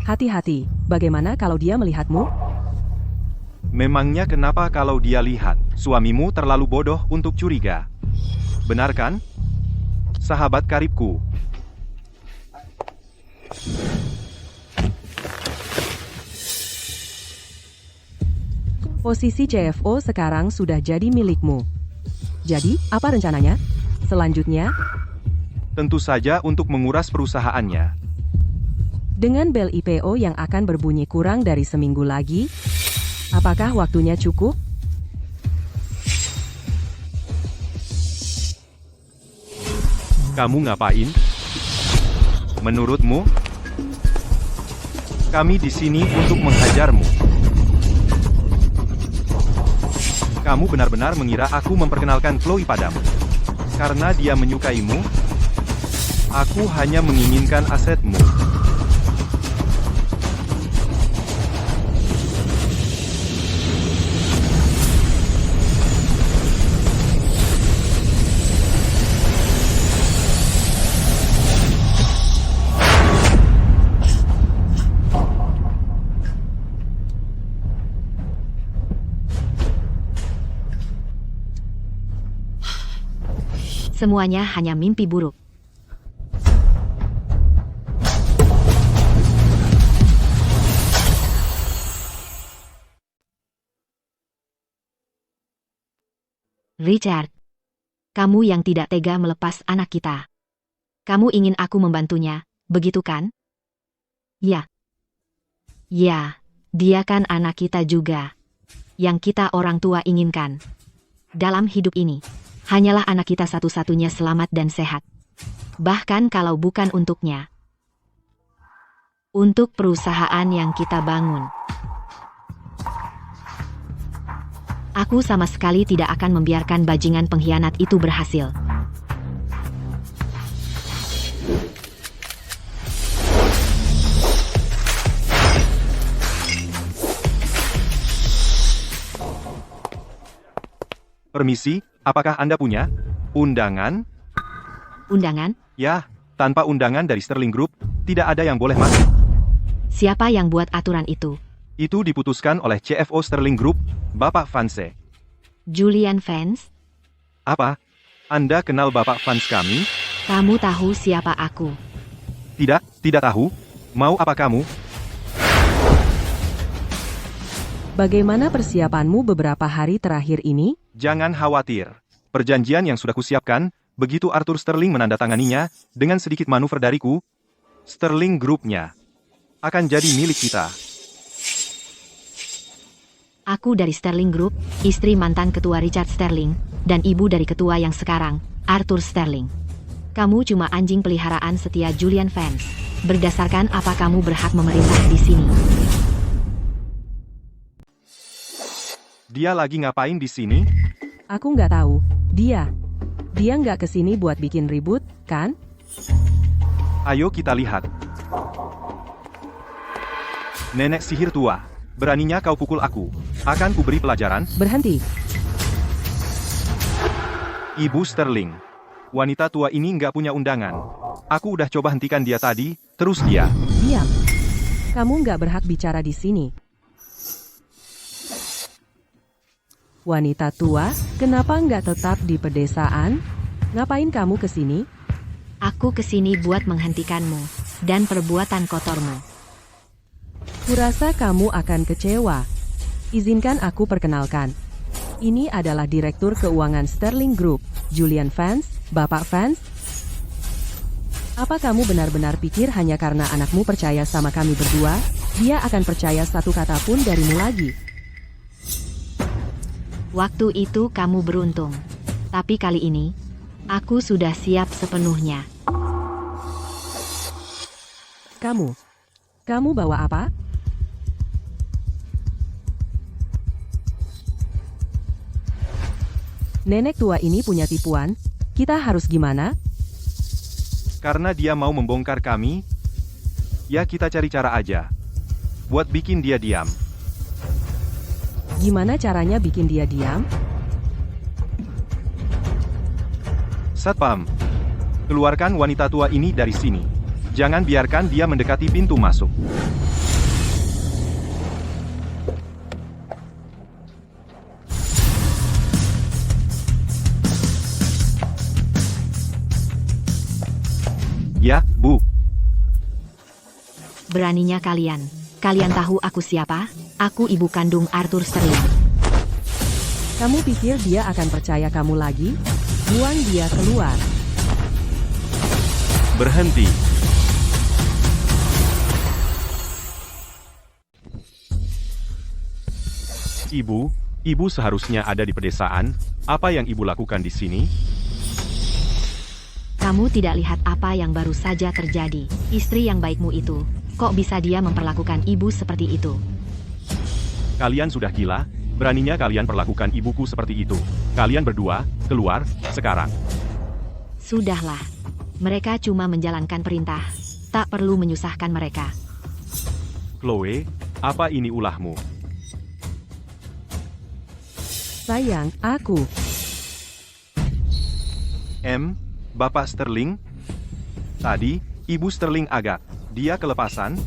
Hati-hati, bagaimana kalau dia melihatmu? Memangnya kenapa kalau dia lihat, suamimu terlalu bodoh untuk curiga? Benar kan? Sahabat karibku. Posisi CFO sekarang sudah jadi milikmu. Jadi, apa rencananya? Selanjutnya, Tentu saja untuk menguras perusahaannya. dengan bel IPO yang akan berbunyi kurang dari seminggu lagi, apakah waktunya cukup? Kamu ngapain? Menurutmu? Kami di sini untuk menghajarmu. Kamu benar-benar mengira aku memperkenalkan Chloe padamu. Karena dia menyukaimu, aku hanya menginginkan asetmu. Semuanya hanya mimpi buruk. Richard, kamu yang tidak tega melepas anak kita. Kamu ingin aku membantunya, begitu kan? Ya. Ya, dia kan anak kita juga. Yang kita orang tua inginkan. Dalam hidup ini, hanyalah anak kita satu-satunya selamat dan sehat. Bahkan kalau bukan untuknya, untuk perusahaan yang kita bangun. Aku sama sekali tidak akan membiarkan bajingan pengkhianat itu berhasil. Permisi, apakah Anda punya undangan? Undangan? Ya, tanpa undangan dari Sterling Group, tidak ada yang boleh masuk. Siapa yang buat aturan itu? Itu diputuskan oleh CFO Sterling Group, Bapak Vance. Julian Vance? Apa? Anda kenal Bapak Vance kami? Kamu tahu siapa aku? Tidak tahu. Mau apa kamu? Bagaimana persiapanmu beberapa hari terakhir ini? Jangan khawatir. Perjanjian yang sudah kusiapkan, begitu Arthur Sterling menandatanganinya, dengan sedikit manuver dariku, Sterling Group-nya akan jadi milik kita. Aku dari Sterling Group, istri mantan ketua Richard Sterling, dan ibu dari ketua yang sekarang, Arthur Sterling. Kamu cuma anjing peliharaan setia Julian Vance. Berdasarkan apa kamu berhak memerintah di sini? Dia lagi ngapain di sini? Aku nggak tahu. Dia nggak kesini buat bikin ribut, kan? Ayo kita lihat. Nenek sihir tua, beraninya kau pukul aku. Akan kuberi pelajaran. Berhenti. Ibu Sterling. Wanita tua ini nggak punya undangan. Aku udah coba hentikan dia tadi, terus dia. Diam. Kamu nggak berhak bicara di sini. Wanita tua, kenapa nggak tetap di pedesaan? Ngapain kamu kesini? Aku kesini buat menghentikanmu, dan perbuatan kotormu. Kurasa kamu akan kecewa. Izinkan aku perkenalkan. Ini adalah Direktur Keuangan Sterling Group, Julian Vance, Bapak Vance. Apa kamu benar-benar pikir hanya karena anakmu percaya sama kami berdua, dia akan percaya satu kata pun darimu lagi? Waktu itu kamu beruntung. Tapi kali ini, aku sudah siap sepenuhnya. Kamu bawa apa? Nenek tua ini punya tipuan, kita harus gimana? Karena dia mau membongkar kami, ya kita cari cara aja. Buat bikin dia diam. Gimana caranya bikin dia diam? Satpam, keluarkan wanita tua ini dari sini. Jangan biarkan dia mendekati pintu masuk. Ya, Bu. Beraninya kalian. Kalian tahu aku siapa? Aku ibu kandung Arthur Sterling. Kamu pikir dia akan percaya kamu lagi? Buang dia keluar. Berhenti. Ibu seharusnya ada di pedesaan. Apa yang ibu lakukan di sini? Kamu tidak lihat apa yang baru saja terjadi. Istri yang baikmu itu, kok bisa dia memperlakukan ibu seperti itu? Kalian sudah gila? Beraninya kalian perlakukan ibuku seperti itu. Kalian berdua, keluar, sekarang. Sudahlah. Mereka cuma menjalankan perintah. Tak perlu menyusahkan mereka. Chloe, apa ini ulahmu? Sayang, aku. Bapak Sterling? Tadi, Ibu Sterling agak. Dia kelepasan.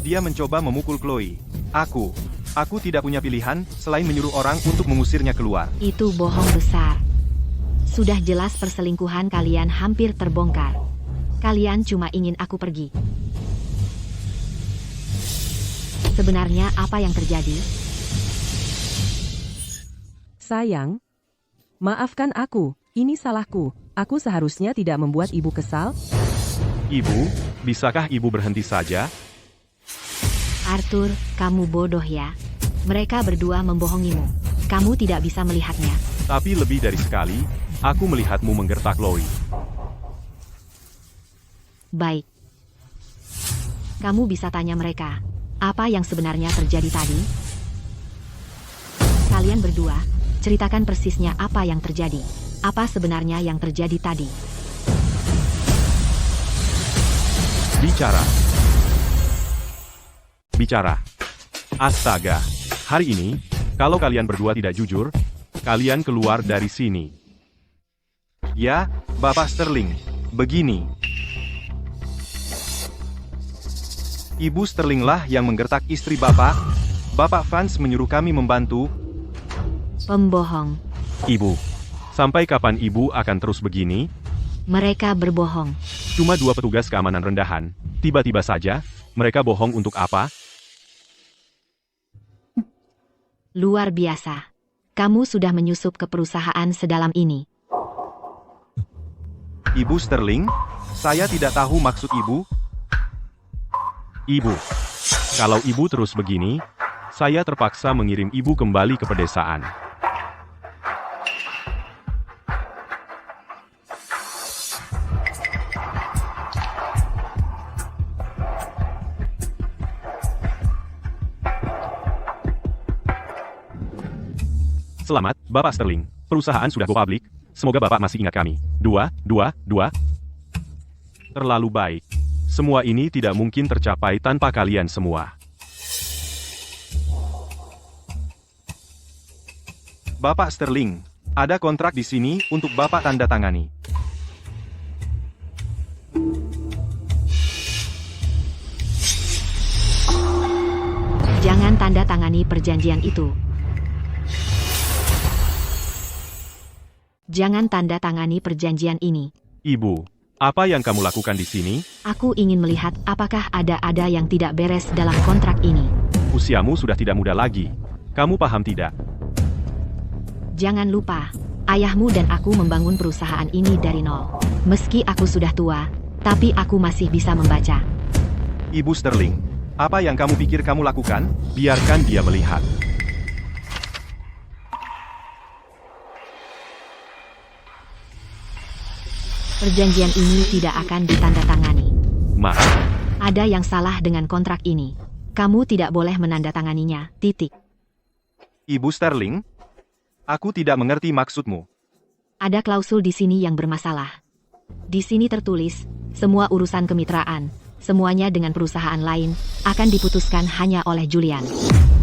Dia mencoba memukul Chloe. Aku tidak punya pilihan selain menyuruh orang untuk mengusirnya keluar. Itu bohong besar. Sudah jelas perselingkuhan kalian hampir terbongkar. Kalian cuma ingin aku pergi. Sebenarnya apa yang terjadi? Sayang, maafkan aku. Ini salahku. Aku seharusnya tidak membuat ibu kesal. Ibu, bisakah ibu berhenti saja? Arthur, kamu bodoh ya. Mereka berdua membohongimu. Kamu tidak bisa melihatnya. Tapi lebih dari sekali, aku melihatmu menggertak Chloe. Baik. Kamu bisa tanya mereka, apa yang sebenarnya terjadi tadi? Kalian berdua, ceritakan persisnya apa yang terjadi. Apa sebenarnya yang terjadi tadi? Bicara. Bicara. Astaga. Hari ini, kalau kalian berdua tidak jujur, kalian keluar dari sini. Ya, Bapak Sterling. Begini. Ibu Sterlinglah yang menggertak istri Bapak. Bapak Franz menyuruh kami membantu. Pembohong. Ibu. Sampai kapan ibu akan terus begini? Mereka berbohong. Cuma 2 petugas keamanan rendahan. Tiba-tiba saja, mereka bohong untuk apa? Luar biasa. Kamu sudah menyusup ke perusahaan sedalam ini. Ibu Sterling, saya tidak tahu maksud ibu. Ibu. Kalau ibu terus begini, saya terpaksa mengirim ibu kembali ke pedesaan. Selamat, Bapak Sterling. Perusahaan sudah go public. Semoga Bapak masih ingat kami. 2. Terlalu baik. Semua ini tidak mungkin tercapai tanpa kalian semua. Bapak Sterling, ada kontrak di sini untuk Bapak tanda tangani. Jangan tanda tangani perjanjian itu. Jangan tanda tangani perjanjian ini. Ibu, apa yang kamu lakukan di sini? Aku ingin melihat apakah ada yang tidak beres dalam kontrak ini. Usiamu sudah tidak muda lagi. Kamu paham tidak? Jangan lupa, ayahmu dan aku membangun perusahaan ini dari nol. Meski aku sudah tua, tapi aku masih bisa membaca. Ibu Sterling, apa yang kamu pikir kamu lakukan? Biarkan dia melihat. Perjanjian ini tidak akan ditandatangani. Maaf, Ada yang salah dengan kontrak ini. Kamu tidak boleh menandatanganinya. Titik. Ibu Sterling, aku tidak mengerti maksudmu. Ada klausul di sini yang bermasalah. Di sini tertulis, semua urusan kemitraan, semuanya dengan perusahaan lain, akan diputuskan hanya oleh Julian.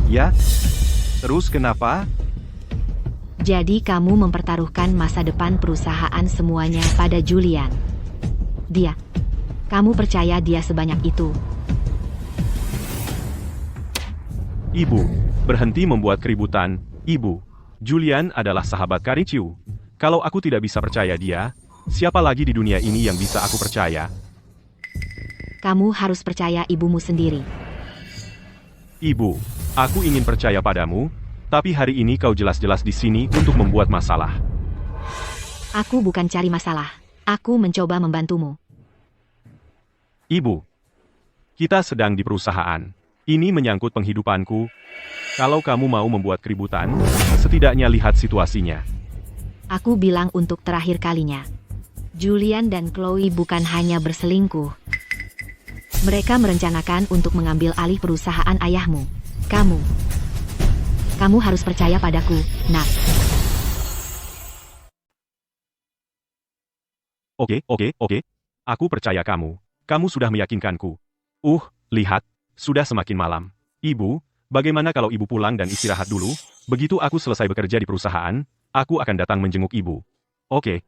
Ya? Terus kenapa? Jadi kamu mempertaruhkan masa depan perusahaan semuanya pada Julian. Dia. Kamu percaya dia sebanyak itu? Ibu, berhenti membuat keributan. Ibu, Julian adalah sahabat Karichiu. Kalau aku tidak bisa percaya dia, siapa lagi di dunia ini yang bisa aku percaya? Kamu harus percaya ibumu sendiri. Ibu, aku ingin percaya padamu, tapi hari ini kau jelas-jelas di sini untuk membuat masalah. Aku bukan cari masalah. Aku mencoba membantumu. Ibu, kita sedang di perusahaan. Ini menyangkut penghidupanku. Kalau kamu mau membuat keributan, setidaknya lihat situasinya. Aku bilang untuk terakhir kalinya. Julian dan Chloe bukan hanya berselingkuh. Mereka merencanakan untuk mengambil alih perusahaan ayahmu. Kamu harus percaya padaku, nak. Oke. Aku percaya kamu. Kamu sudah meyakinkanku. Lihat, sudah semakin malam. Ibu, bagaimana kalau ibu pulang dan istirahat dulu? Begitu aku selesai bekerja di perusahaan, aku akan datang menjenguk ibu. Oke.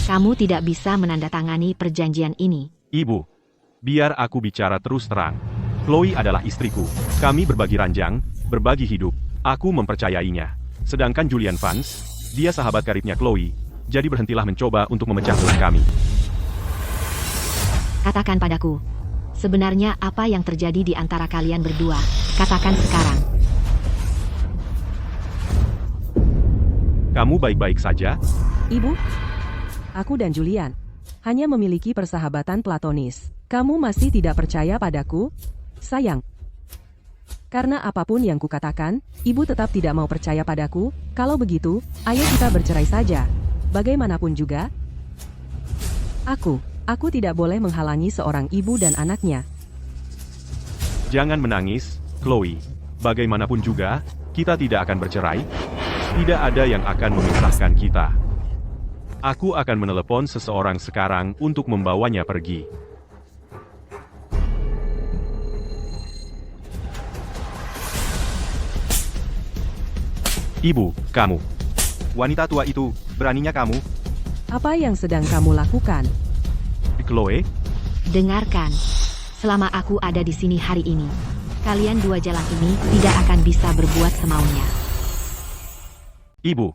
Kamu tidak bisa menandatangani perjanjian ini. Ibu, biar aku bicara terus terang. Chloe adalah istriku. Kami berbagi ranjang, berbagi hidup. Aku mempercayainya. Sedangkan Julian Vance, dia sahabat karibnya Chloe. Jadi berhentilah mencoba untuk memecah belah kami. Katakan padaku. Sebenarnya apa yang terjadi di antara kalian berdua? Katakan sekarang. Kamu baik-baik saja? Ibu, aku dan Julian hanya memiliki persahabatan platonis. Kamu masih tidak percaya padaku? Sayang. Karena apapun yang kukatakan, ibu tetap tidak mau percaya padaku. Kalau begitu, ayo kita bercerai saja. Bagaimanapun juga, aku Aku tidak boleh menghalangi seorang ibu dan anaknya. Jangan menangis, Chloe. Bagaimanapun juga, kita tidak akan bercerai. Tidak ada yang akan memisahkan kita. Aku akan menelepon seseorang sekarang untuk membawanya pergi. Ibu, kamu. Wanita tua itu, beraninya kamu? Apa yang sedang kamu lakukan? Chloe, Dengarkan. Selama aku ada di sini hari ini, kalian dua jalang ini tidak akan bisa berbuat semaunya. Ibu.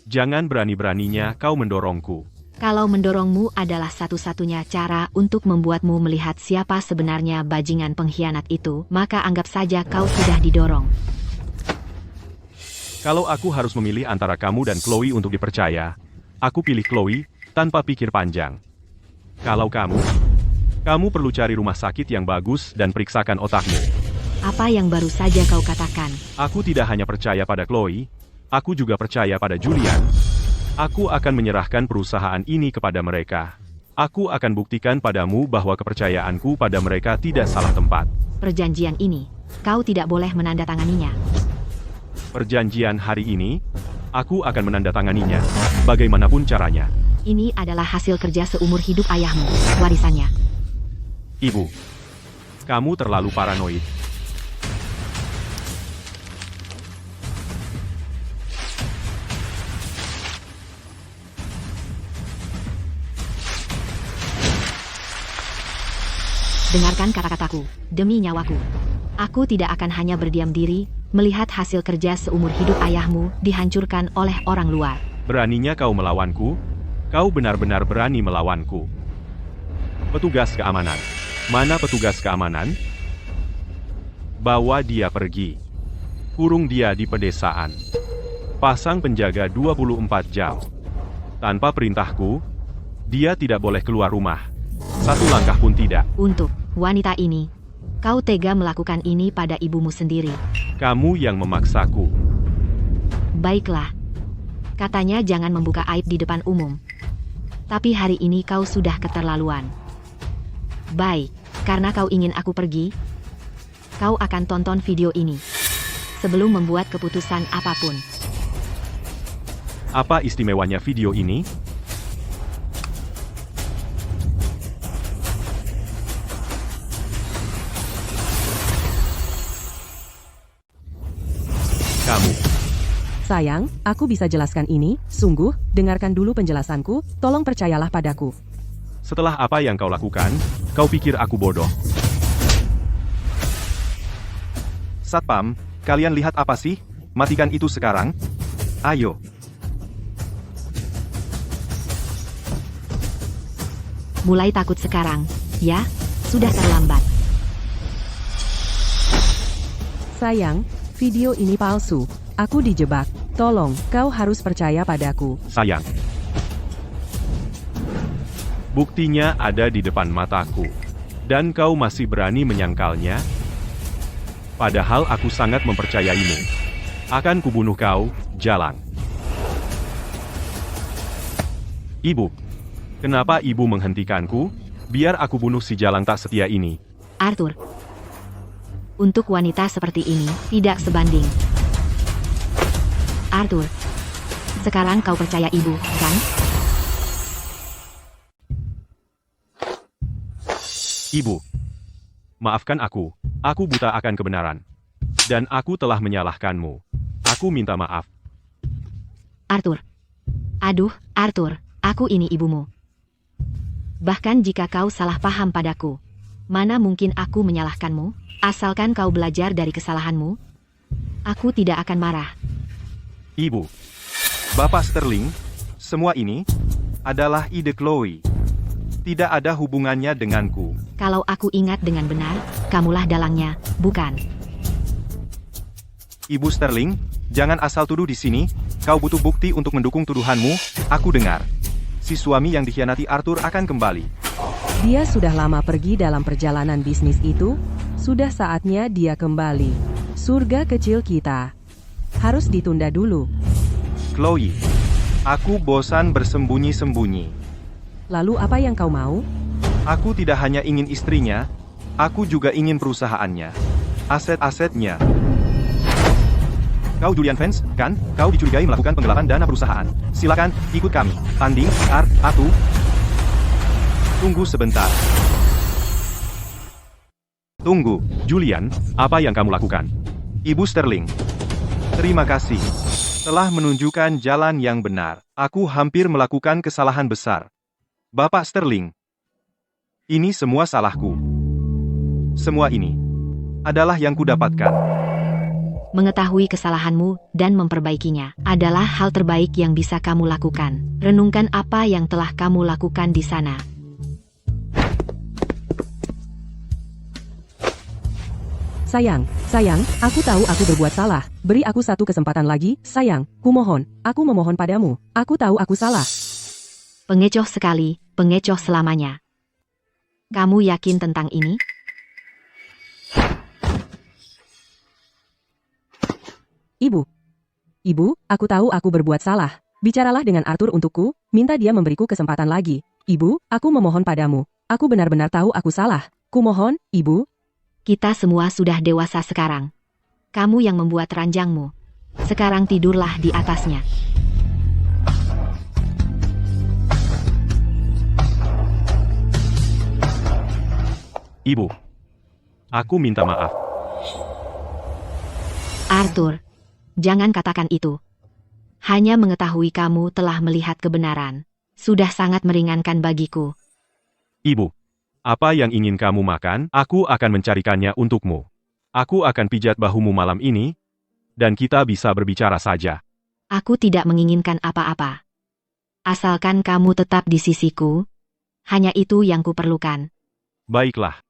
Jangan berani-beraninya kau mendorongku. Kalau mendorongmu adalah satu-satunya cara untuk membuatmu melihat siapa sebenarnya bajingan pengkhianat itu, maka anggap saja kau sudah didorong. Kalau aku harus memilih antara kamu dan Chloe untuk dipercaya, aku pilih Chloe tanpa pikir panjang. Kalau kamu perlu cari rumah sakit yang bagus dan periksakan otakmu. Apa yang baru saja kau katakan? Aku tidak hanya percaya pada Chloe, aku juga percaya pada Julian. Aku akan menyerahkan perusahaan ini kepada mereka. Aku akan buktikan padamu bahwa kepercayaanku pada mereka tidak salah tempat. Perjanjian ini, kau tidak boleh menandatanganinya. Perjanjian hari ini, aku akan menandatanganinya, bagaimanapun caranya. Ini adalah hasil kerja seumur hidup ayahmu, warisannya. Ibu, kamu terlalu paranoid. Dengarkan kata-kataku, demi nyawaku. Aku tidak akan hanya berdiam diri, melihat hasil kerja seumur hidup ayahmu dihancurkan oleh orang luar. Beraninya kau melawanku? Kau benar-benar berani melawanku. Petugas keamanan. Mana petugas keamanan? Bawa dia pergi. Kurung dia di pedesaan. Pasang penjaga 24 jam. Tanpa perintahku, dia tidak boleh keluar rumah. Satu langkah pun tidak. Untuk wanita ini, kau tega melakukan ini pada ibumu sendiri. Kamu yang memaksaku. Baiklah. Katanya jangan membuka aib di depan umum. Tapi hari ini kau sudah keterlaluan. Baik, karena kau ingin aku pergi, kau akan tonton video ini sebelum membuat keputusan apapun. Apa istimewanya video ini? Kamu. Sayang, aku bisa jelaskan ini. Sungguh, dengarkan dulu penjelasanku. Tolong percayalah padaku. Setelah apa yang kau lakukan, kau pikir aku bodoh. Satpam, kalian lihat apa sih? Matikan itu sekarang. Ayo. Mulai takut sekarang, ya? Sudah terlambat. Sayang, video ini palsu. Aku dijebak. Tolong, kau harus percaya padaku. Sayang. Buktinya ada di depan mataku. Dan kau masih berani menyangkalnya? Padahal aku sangat mempercayaimu. Akan kubunuh kau, Jalang. Ibu. Kenapa ibu menghentikanku? Biar aku bunuh si Jalang tak setia ini. Arthur. Untuk wanita seperti ini, tidak sebanding. Arthur. Sekarang kau percaya ibu, kan? Ibu. Maafkan aku buta akan kebenaran. Dan aku telah menyalahkanmu. Aku minta maaf. Arthur. Aduh, Arthur, aku ini ibumu. Bahkan jika kau salah paham padaku, mana mungkin aku menyalahkanmu? Asalkan kau belajar dari kesalahanmu, aku tidak akan marah. Ibu. Bapak Sterling, semua ini adalah ide Chloe. Tidak ada hubungannya denganku. Kalau aku ingat dengan benar, kamulah dalangnya, bukan? Ibu Sterling, jangan asal tuduh di sini. Kau butuh bukti untuk mendukung tuduhanmu. Aku dengar. Si suami yang dikhianati Arthur akan kembali. Dia sudah lama pergi dalam perjalanan bisnis itu. Sudah saatnya dia kembali. Surga kecil kita harus ditunda dulu. Chloe, aku bosan bersembunyi-sembunyi. Lalu apa yang kau mau? Aku tidak hanya ingin istrinya, aku juga ingin perusahaannya. Aset-asetnya. Kau Julian Vance, kan? Kau dicurigai melakukan penggelapan dana perusahaan. Silakan, ikut kami. Tanding, Arthur. Tunggu sebentar. Tunggu. Julian, apa yang kamu lakukan? Ibu Sterling. Terima kasih. Telah menunjukkan jalan yang benar. Aku hampir melakukan kesalahan besar. Bapak Sterling. Ini semua salahku. Semua ini adalah yang kudapatkan. Mengetahui kesalahanmu dan memperbaikinya adalah hal terbaik yang bisa kamu lakukan. Renungkan apa yang telah kamu lakukan di sana. Sayang, aku tahu aku berbuat salah. Beri aku satu kesempatan lagi, sayang. Kumohon, aku memohon padamu. Aku tahu aku salah. Pengecoh sekali, pengecoh selamanya. Kamu yakin tentang ini? Ibu, aku tahu aku berbuat salah. Bicaralah dengan Arthur untukku, minta dia memberiku kesempatan lagi. Ibu, aku memohon padamu. Aku benar-benar tahu aku salah. Kumohon, Ibu. Kita semua sudah dewasa sekarang. Kamu yang membuat ranjangmu. Sekarang tidurlah di atasnya. Ibu. Aku minta maaf. Arthur, jangan katakan itu. Hanya mengetahui kamu telah melihat kebenaran. Sudah sangat meringankan bagiku. Ibu. Apa yang ingin kamu makan, aku akan mencarikannya untukmu. Aku akan pijat bahumu malam ini, dan kita bisa berbicara saja. Aku tidak menginginkan apa-apa. Asalkan kamu tetap di sisiku, hanya itu yang kuperlukan. Baiklah.